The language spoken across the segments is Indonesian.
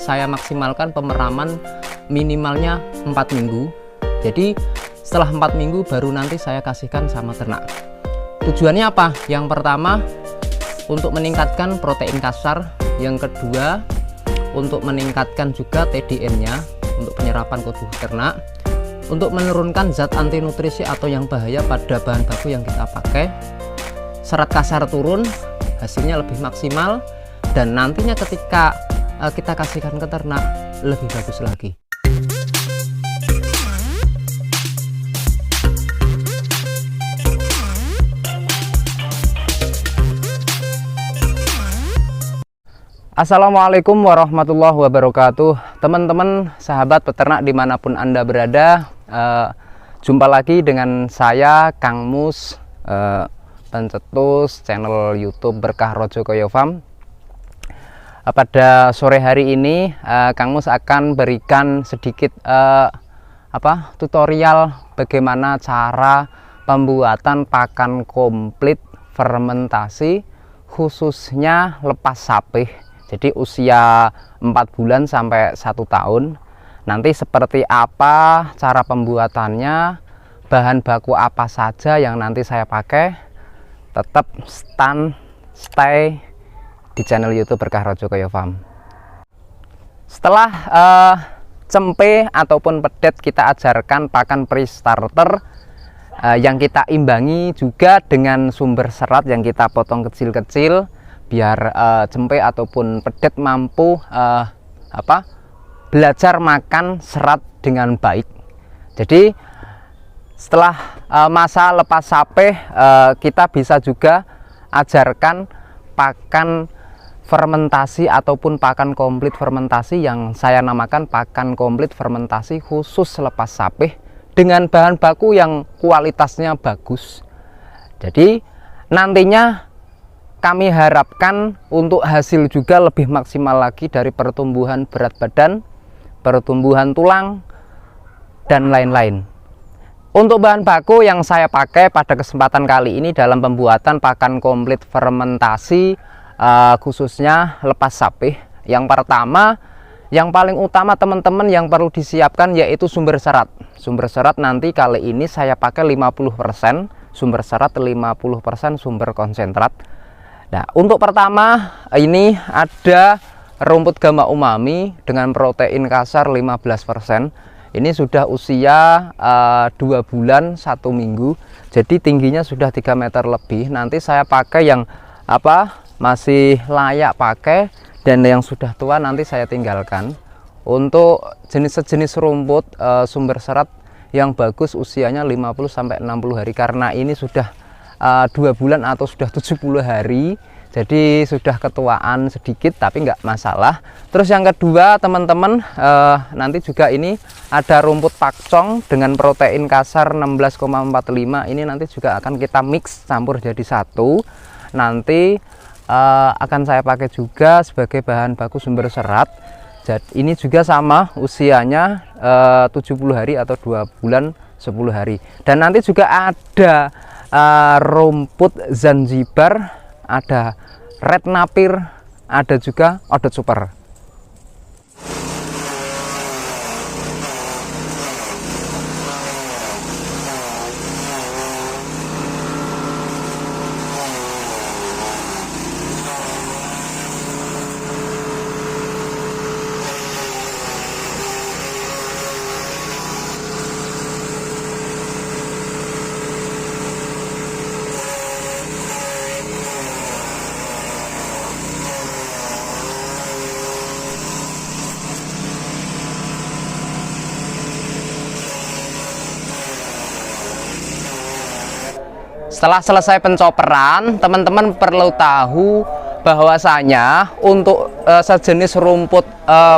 saya maksimalkan pemeraman minimalnya 4 minggu. Jadi setelah 4 minggu baru nanti saya kasihkan sama ternak. Tujuannya apa? Yang pertama untuk meningkatkan protein kasar, yang kedua untuk meningkatkan juga TDN-nya untuk penyerapan ke tubuh ternak, untuk menurunkan zat anti nutrisi atau yang bahaya pada bahan baku yang kita pakai, serat kasar turun, hasilnya lebih maksimal, dan nantinya ketika kita kasihkan ke ternak lebih bagus lagi. Assalamualaikum warahmatullahi wabarakatuh. Teman-teman sahabat peternak dimanapun Anda berada, jumpa lagi dengan saya Kang Mus, pencetus channel YouTube Berkah Rajogoyo Farm. Pada sore hari ini Kang Mus akan berikan sedikit tutorial bagaimana cara pembuatan pakan komplit fermentasi, khususnya lepas sapih. Jadi usia 4 bulan sampai 1 tahun. Nanti seperti apa cara pembuatannya, bahan baku apa saja yang nanti saya pakai, tetap stay di channel YouTube Berkah Rajogoyo Farm. Setelah cempe ataupun pedet kita ajarkan pakan pre-starter yang kita imbangi juga dengan sumber serat yang kita potong kecil-kecil, biar cempe ataupun pedet mampu belajar makan serat dengan baik. Jadi setelah masa lepas sapih, kita bisa juga ajarkan pakan fermentasi ataupun pakan komplit fermentasi yang saya namakan pakan komplit fermentasi khusus lepas sapih dengan bahan baku yang kualitasnya bagus. Jadi nantinya kami harapkan untuk hasil juga lebih maksimal lagi dari pertumbuhan berat badan, pertumbuhan tulang, dan lain-lain. Untuk bahan baku yang saya pakai pada kesempatan kali ini dalam pembuatan pakan komplit fermentasi khususnya lepas sapih, yang pertama, yang paling utama teman-teman yang perlu disiapkan yaitu sumber serat. Sumber serat nanti kali ini saya pakai 50% sumber serat, 50% sumber konsentrat. Nah, untuk pertama ini ada rumput gama umami dengan protein kasar 15%. Ini sudah usia 2 bulan 1 minggu. Jadi tingginya sudah 3 meter lebih. Nanti saya pakai yang masih layak pakai, dan yang sudah tua nanti saya tinggalkan. Untuk jenis-jenis rumput sumber serat yang bagus usianya 50-60 hari, karena ini sudah 2 bulan atau sudah 70 hari, jadi sudah ketuaan sedikit tapi nggak masalah. Terus yang kedua teman-teman, nanti juga ini ada rumput pakcong dengan protein kasar 16,45. Ini nanti juga akan kita mix campur jadi satu. Nanti akan saya pakai juga sebagai bahan baku sumber serat. Jadi ini juga sama usianya 70 hari atau 2 bulan 10 hari. Dan nanti juga ada rumput Zanzibar, ada red napir, ada juga odot super. Setelah selesai pencoperan, teman-teman perlu tahu bahwasanya untuk sejenis rumput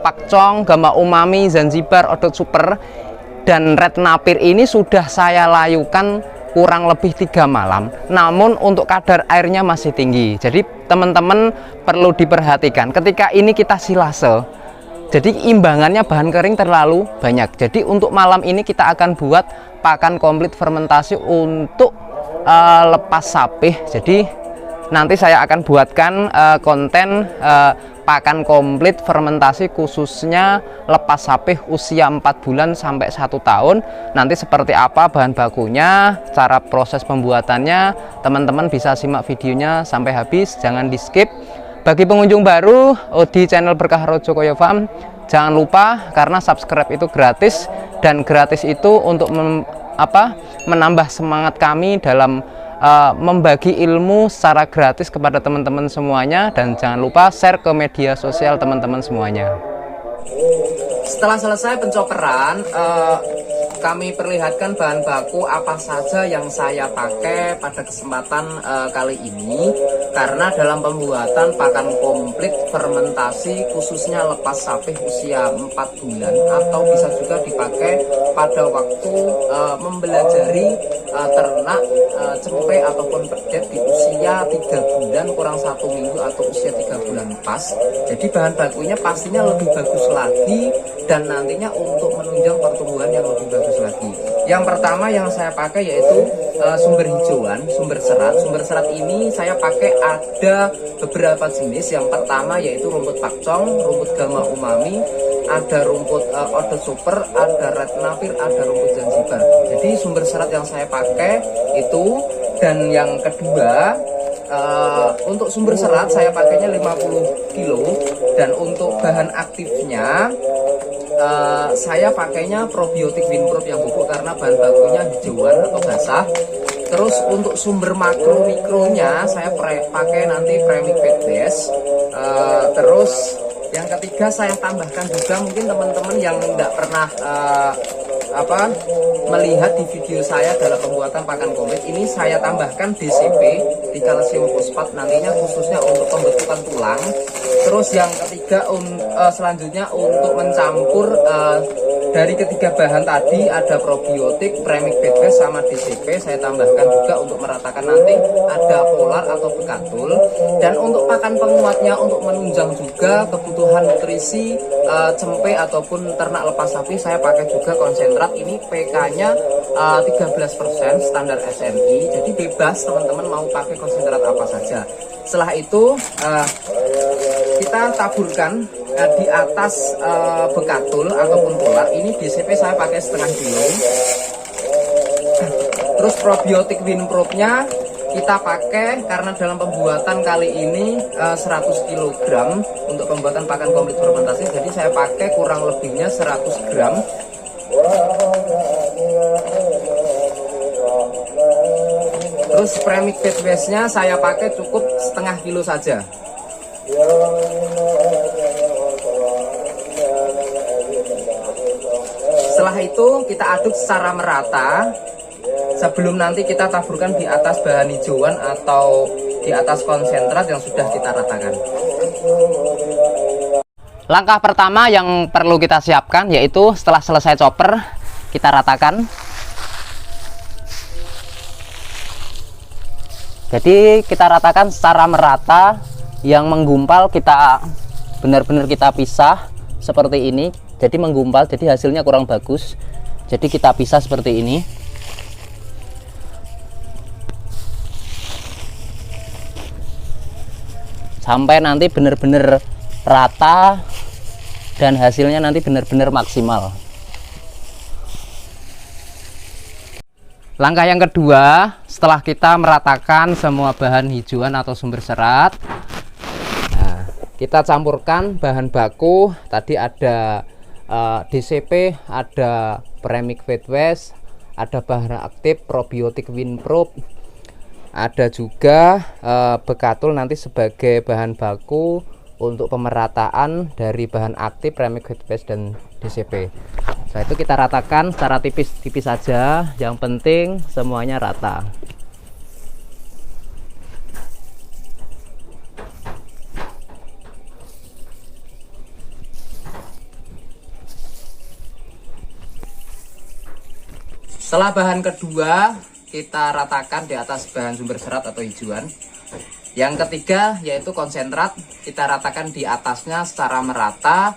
pakcong, gama umami, Zanzibar, odot super, dan red napir ini sudah saya layukan kurang lebih 3 malam. Namun untuk kadar airnya masih tinggi. Jadi teman-teman perlu diperhatikan ketika ini kita silase. Jadi imbangannya bahan kering terlalu banyak. Jadi untuk malam ini kita akan buat pakan komplit fermentasi untuk lepas sapih. Jadi nanti saya akan buatkan konten pakan komplit fermentasi khususnya lepas sapih usia 4 bulan sampai 1 tahun. Nanti seperti apa bahan bakunya, cara proses pembuatannya, teman-teman bisa simak videonya sampai habis, jangan di skip. Bagi pengunjung baru di channel Berkah Rojo Koyo Farm, jangan lupa karena subscribe itu gratis, dan gratis itu untuk menambah semangat kami dalam membagi ilmu secara gratis kepada teman-teman semuanya. Dan jangan lupa share ke media sosial teman-teman semuanya. Setelah selesai pencoperan, kami perlihatkan bahan baku apa saja yang saya pakai pada kesempatan kali ini, karena dalam pembuatan pakan komplit fermentasi khususnya lepas sapih usia 4 bulan, atau bisa juga dipakai pada waktu membelajari ternak cempe ataupun pedet di usia 3 bulan kurang 1 minggu atau usia 3 bulan pas. Jadi bahan bakunya pastinya lebih bagus lagi, dan nantinya untuk menunjang pertumbuhan yang lebih bagus lagi. Yang pertama yang saya pakai yaitu sumber hijauan, sumber serat. Sumber serat ini saya pakai ada beberapa jenis. Yang pertama yaitu rumput pakcong, rumput gama umami, ada rumput odot super, ada red nafir, ada rumput zanzibar. Jadi sumber serat yang saya pakai itu. Dan yang kedua, untuk sumber serat saya pakainya 50 kilo, dan untuk bahan aktifnya saya pakainya probiotik Winprop yang bubuk karena bahan bakunya hijauan atau basah. Terus untuk sumber makro mikronya saya pakai nanti Premix Feedbase. Terus yang ketiga saya tambahkan juga, mungkin teman-teman yang tidak pernah melihat di video saya dalam pembuatan pakan komplit ini, saya tambahkan DCP di kalsium fosfat nantinya khususnya untuk pembentukan tulang. Terus yang ketiga selanjutnya untuk mencampur dari ketiga bahan tadi, ada probiotik, Premix Feedbase sama DCP saya tambahkan juga untuk meratakan, nanti ada polar atau bekatul. Dan untuk pakan penguatnya untuk menunjang juga kebutuhan nutrisi cempe ataupun ternak lepas sapi, saya pakai juga konsentrat. Ini PK-nya 13% standar SNI, jadi bebas teman-teman mau pakai konsentrat apa saja. Setelah itu kita taburkan di atas bekatul ataupun polar. Ini DCP saya pakai setengah kilo. Terus probiotik Winprop-nya kita pakai karena dalam pembuatan kali ini 100 kg untuk pembuatan pakan komplit fermentasi, jadi saya pakai kurang lebihnya 100 gram. Terus Premix Feedbase-nya saya pakai cukup setengah kilo saja. Setelah itu kita aduk secara merata sebelum nanti kita taburkan di atas bahan hijauan atau di atas konsentrat yang sudah kita ratakan. Langkah pertama yang perlu kita siapkan yaitu setelah selesai chopper, kita ratakan. Jadi kita ratakan secara merata, yang menggumpal kita benar-benar kita pisah seperti ini. Jadi menggumpal, jadi hasilnya kurang bagus. Jadi kita pisah seperti ini. Sampai nanti benar-benar rata dan hasilnya nanti benar-benar maksimal. Langkah yang kedua, setelah kita meratakan semua bahan hijauan atau sumber serat, nah, kita campurkan bahan baku. Tadi ada DCP, ada Premix Feedbase, ada bahan aktif probiotik Winprop, ada juga bekatul nanti sebagai bahan baku untuk pemerataan dari bahan aktif Premix Feedbase dan DCP. Setelah itu kita ratakan secara tipis-tipis saja, yang penting semuanya rata. Setelah bahan kedua kita ratakan di atas bahan sumber serat atau hijauan. Yang ketiga yaitu konsentrat, kita ratakan di atasnya secara merata.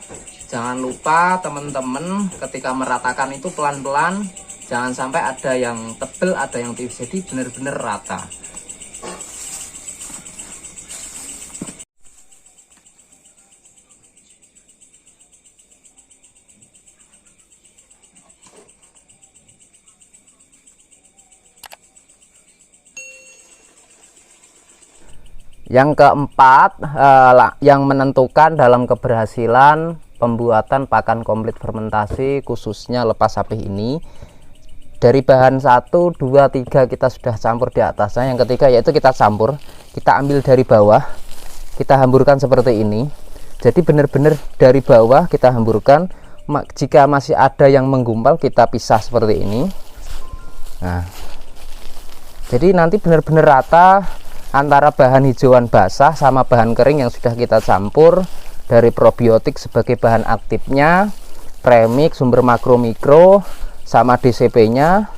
Jangan lupa teman-teman ketika meratakan itu pelan-pelan, jangan sampai ada yang tebel ada yang tipis, jadi benar-benar rata. Yang keempat, yang menentukan dalam keberhasilan pembuatan pakan komplit fermentasi khususnya lepas sapih ini, dari bahan 1, 2, 3 kita sudah campur di atasnya. Yang ketiga yaitu kita campur, kita ambil dari bawah, kita hamburkan seperti ini. Jadi benar-benar dari bawah kita hamburkan. Jika masih ada yang menggumpal, kita pisah seperti ini. Nah, jadi nanti benar-benar rata antara bahan hijauan basah sama bahan kering yang sudah kita campur, dari probiotik sebagai bahan aktifnya, premix, sumber makro mikro, sama DCP nya.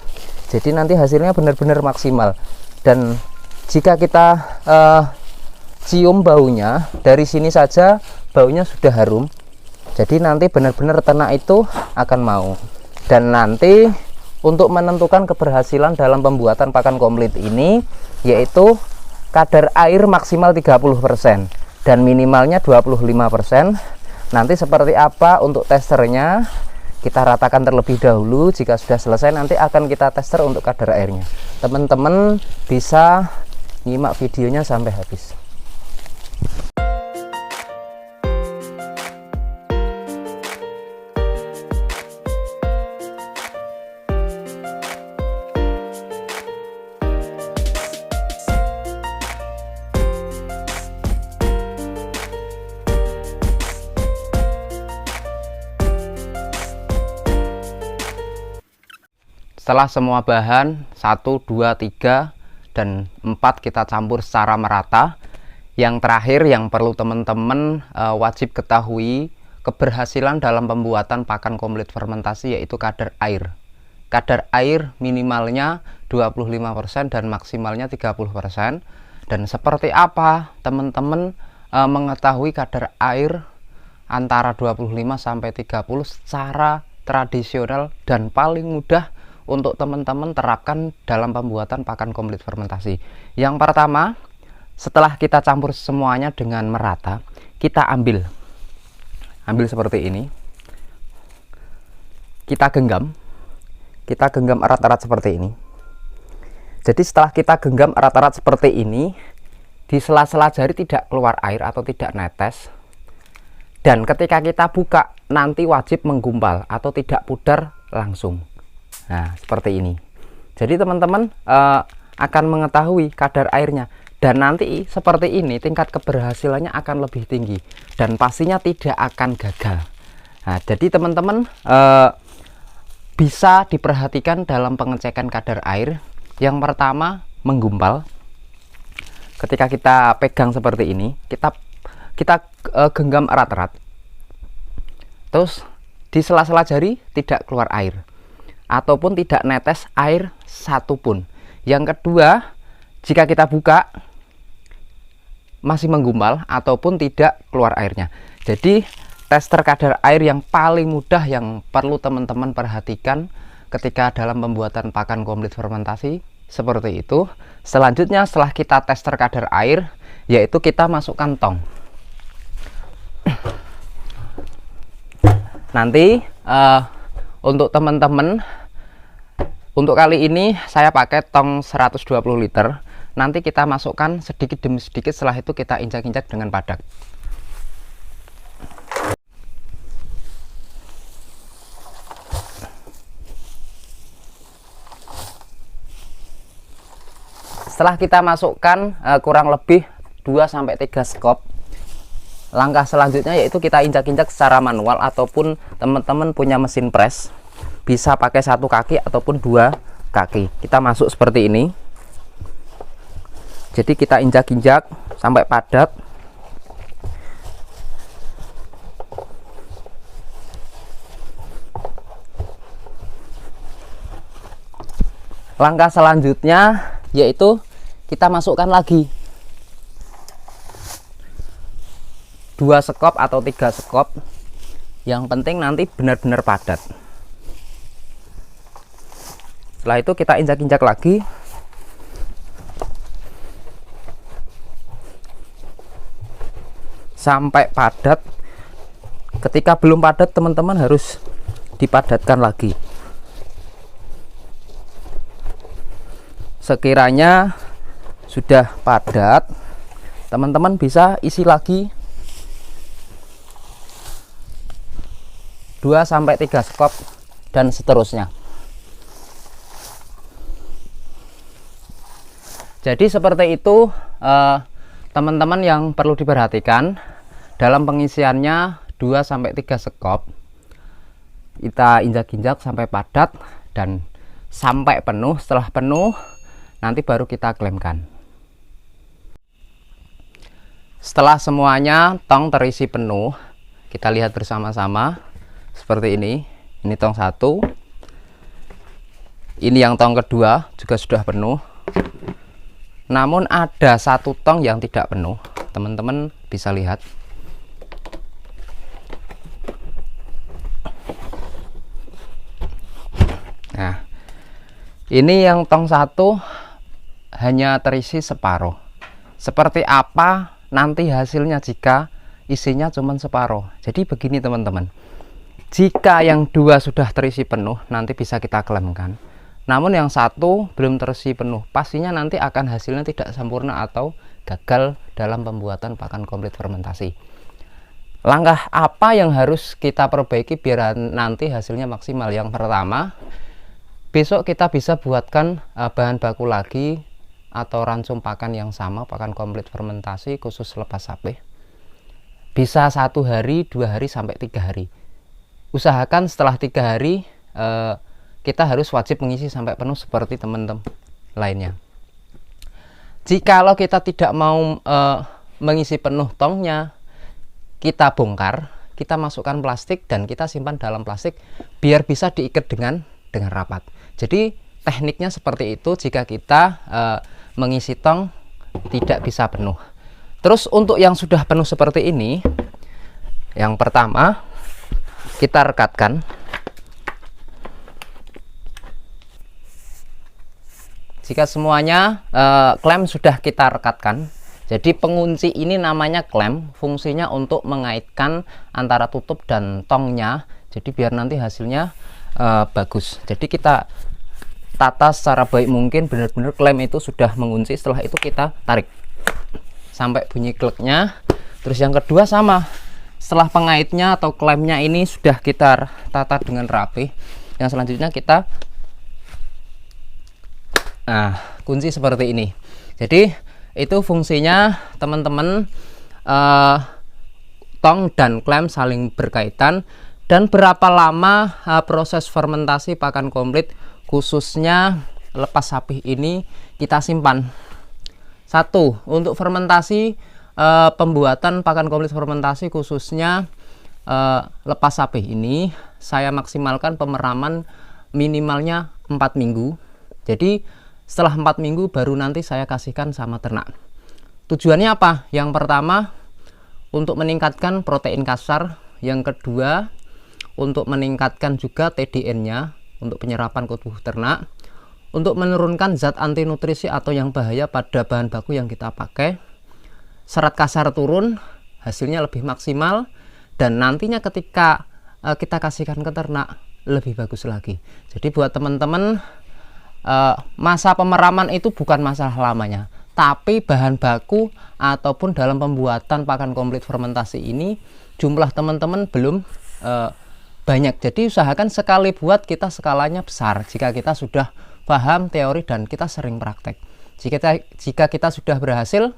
Jadi nanti hasilnya benar-benar maksimal. Dan jika kita cium baunya, dari sini saja baunya sudah harum. Jadi nanti benar-benar ternak itu akan mau. Dan nanti untuk menentukan keberhasilan dalam pembuatan pakan komplit ini, yaitu kadar air maksimal 30% dan minimalnya 25%. Nanti seperti apa untuk testernya, kita ratakan terlebih dahulu. Jika sudah selesai, nanti akan kita tester untuk kadar airnya. Teman-teman bisa nyimak videonya sampai habis. Setelah semua bahan 1, 2, 3, dan 4 kita campur secara merata, yang terakhir yang perlu teman-teman wajib ketahui keberhasilan dalam pembuatan pakan komplit fermentasi yaitu kadar air. Kadar air minimalnya 25% dan maksimalnya 30%. Dan seperti apa teman-teman mengetahui kadar air antara 25 sampai 30 secara tradisional dan paling mudah untuk teman-teman terapkan dalam pembuatan pakan komplit fermentasi. Yang pertama, setelah kita campur semuanya dengan merata, kita ambil seperti ini, kita genggam erat-erat seperti ini. Jadi setelah kita genggam erat-erat seperti ini, di sela-sela jari tidak keluar air atau tidak netes, dan ketika kita buka nanti wajib menggumpal atau tidak pudar langsung. Nah, seperti ini. Jadi teman-teman akan mengetahui kadar airnya, dan nanti seperti ini tingkat keberhasilannya akan lebih tinggi dan pastinya tidak akan gagal. Nah, jadi teman-teman bisa diperhatikan dalam pengecekan kadar air. Yang pertama, menggumpal. Ketika kita pegang seperti ini, kita genggam erat-erat. Terus di sela-sela jari tidak keluar air ataupun tidak netes air satupun. Yang kedua, jika kita buka masih menggumpal ataupun tidak keluar airnya. Jadi tester kadar air yang paling mudah yang perlu teman-teman perhatikan ketika dalam pembuatan pakan komplit fermentasi seperti itu. Selanjutnya setelah kita tester kadar air, yaitu kita masukkan tong. Nanti untuk teman-teman, untuk kali ini saya pakai tong 120 liter. Nanti kita masukkan sedikit demi sedikit, setelah itu kita injak-injak dengan padak. Setelah kita masukkan kurang lebih 2-3 skop, langkah selanjutnya yaitu kita injak-injak secara manual ataupun teman-teman punya mesin press, bisa pakai 1 kaki ataupun 2 kaki. Kita masuk seperti ini. Jadi kita injak-injak sampai padat. Langkah selanjutnya yaitu kita masukkan lagi 2 sekop atau 3 sekop. Yang penting nanti benar-benar padat. Setelah itu kita injak-injak lagi. Sampai padat. Ketika belum padat, teman-teman harus dipadatkan lagi. Sekiranya sudah padat, teman-teman bisa isi lagi 2-3 skop dan seterusnya. Jadi seperti itu teman-teman yang perlu diperhatikan dalam pengisiannya. 2-3 skop kita injak-injak sampai padat dan sampai penuh. Setelah penuh nanti baru kita klaimkan. Setelah semuanya tong terisi penuh, kita lihat bersama-sama seperti ini. Ini tong 1, ini yang tong kedua juga sudah penuh. Namun ada 1 tong yang tidak penuh, teman-teman bisa lihat. Nah, ini yang tong 1 hanya terisi separuh. Seperti apa nanti hasilnya jika isinya cuma separuh? Jadi begini teman-teman, jika yang 2 sudah terisi penuh nanti bisa kita klaimkan. Namun yang 1 belum terisi penuh, pastinya nanti akan hasilnya tidak sempurna atau gagal dalam pembuatan pakan komplit fermentasi. Langkah apa yang harus kita perbaiki biar nanti hasilnya maksimal? Yang pertama, besok kita bisa buatkan bahan baku lagi atau ransum pakan yang sama, pakan komplit fermentasi khusus lepas sapi. Bisa 1 hari, 2 hari, sampai 3 hari. Usahakan setelah 3 hari kita harus wajib mengisi sampai penuh seperti teman-teman lainnya. Jikalau kita tidak mau mengisi penuh tongnya, kita bongkar, kita masukkan plastik dan kita simpan dalam plastik biar bisa diikat dengan rapat. Jadi tekniknya seperti itu jika kita mengisi tong tidak bisa penuh. Terus untuk yang sudah penuh seperti ini, yang pertama kita rekatkan. Jika semuanya klem sudah kita rekatkan, jadi pengunci ini namanya klem, fungsinya untuk mengaitkan antara tutup dan tongnya, jadi biar nanti hasilnya bagus. Jadi kita tata secara baik mungkin, benar-benar klem itu sudah mengunci. Setelah itu kita tarik sampai bunyi kliknya. Terus yang kedua sama, setelah pengaitnya atau klemnya ini sudah kita tata dengan rapi, yang selanjutnya kita kunci seperti ini. Jadi itu fungsinya teman-teman, tong dan klem saling berkaitan. Dan berapa lama proses fermentasi pakan komplit khususnya lepas sapi ini kita simpan? 1. Untuk fermentasi pembuatan pakan komplit fermentasi khususnya lepas sapi ini saya maksimalkan pemeraman minimalnya 4 minggu. Jadi setelah 4 minggu baru nanti saya kasihkan sama ternak. Tujuannya apa? Yang pertama untuk meningkatkan protein kasar, yang kedua untuk meningkatkan juga TDN-nya untuk penyerapan ke tubuh ternak, untuk menurunkan zat anti nutrisi atau yang bahaya pada bahan baku yang kita pakai. Serat kasar turun, hasilnya lebih maksimal, dan nantinya ketika kita kasihkan ke ternak lebih bagus lagi. Jadi buat teman-teman, masa pemeraman itu bukan masalah lamanya, tapi bahan baku ataupun dalam pembuatan pakan komplit fermentasi ini jumlah teman-teman belum banyak. Jadi usahakan sekali buat kita skalanya besar jika kita sudah paham teori dan kita sering praktek. Jika kita sudah berhasil,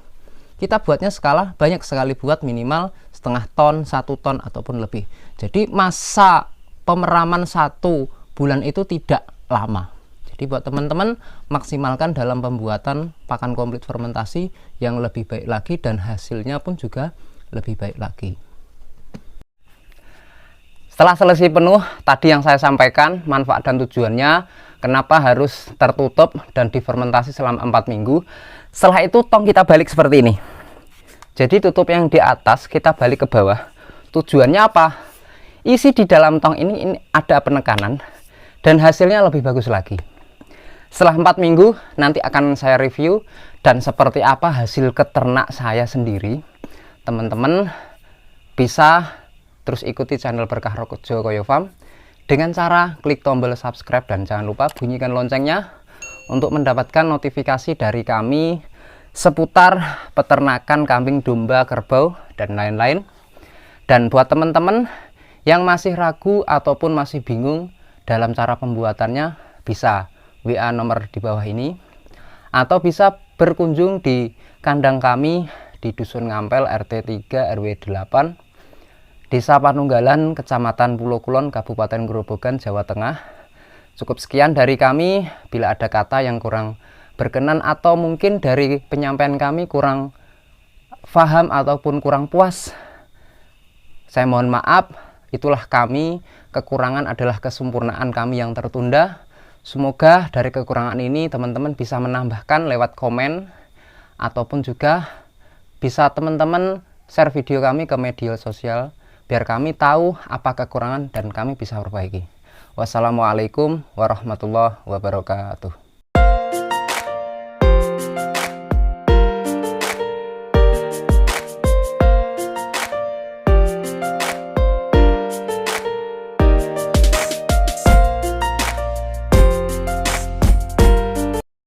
kita buatnya skala banyak sekali, buat minimal setengah ton, 1 ton ataupun lebih. Jadi masa pemeraman 1 bulan itu tidak lama. Jadi buat teman-teman, maksimalkan dalam pembuatan pakan komplit fermentasi yang lebih baik lagi dan hasilnya pun juga lebih baik lagi. Setelah selesai penuh, tadi yang saya sampaikan manfaat dan tujuannya, kenapa harus tertutup dan difermentasi selama 4 minggu. Setelah itu tong kita balik seperti ini. Jadi tutup yang di atas kita balik ke bawah. Tujuannya apa? Isi di dalam tong ini ada penekanan dan hasilnya lebih bagus lagi. Setelah 4 minggu nanti akan saya review dan seperti apa hasil ke ternak saya sendiri. Teman-teman bisa terus ikuti channel Berkah Rejo Koyo Farm dengan cara klik tombol subscribe dan jangan lupa bunyikan loncengnya untuk mendapatkan notifikasi dari kami seputar peternakan kambing, domba, kerbau, dan lain-lain. Dan buat teman-teman yang masih ragu ataupun masih bingung dalam cara pembuatannya, bisa WA nomor di bawah ini, atau bisa berkunjung di kandang kami di Dusun Ngampel RT 3 RW 8 Desa Panunggalan, Kecamatan Pulau Kulon, Kabupaten Grobogan, Jawa Tengah. Cukup sekian dari kami. Bila ada kata yang kurang berkenan atau mungkin dari penyampaian kami kurang paham ataupun kurang puas, saya mohon maaf. Itulah kami, kekurangan adalah kesempurnaan kami yang tertunda. Semoga dari kekurangan ini teman-teman bisa menambahkan lewat komen, ataupun juga bisa teman-teman share video kami ke media sosial biar kami tahu apa kekurangan dan kami bisa perbaiki. Wassalamualaikum warahmatullahi wabarakatuh.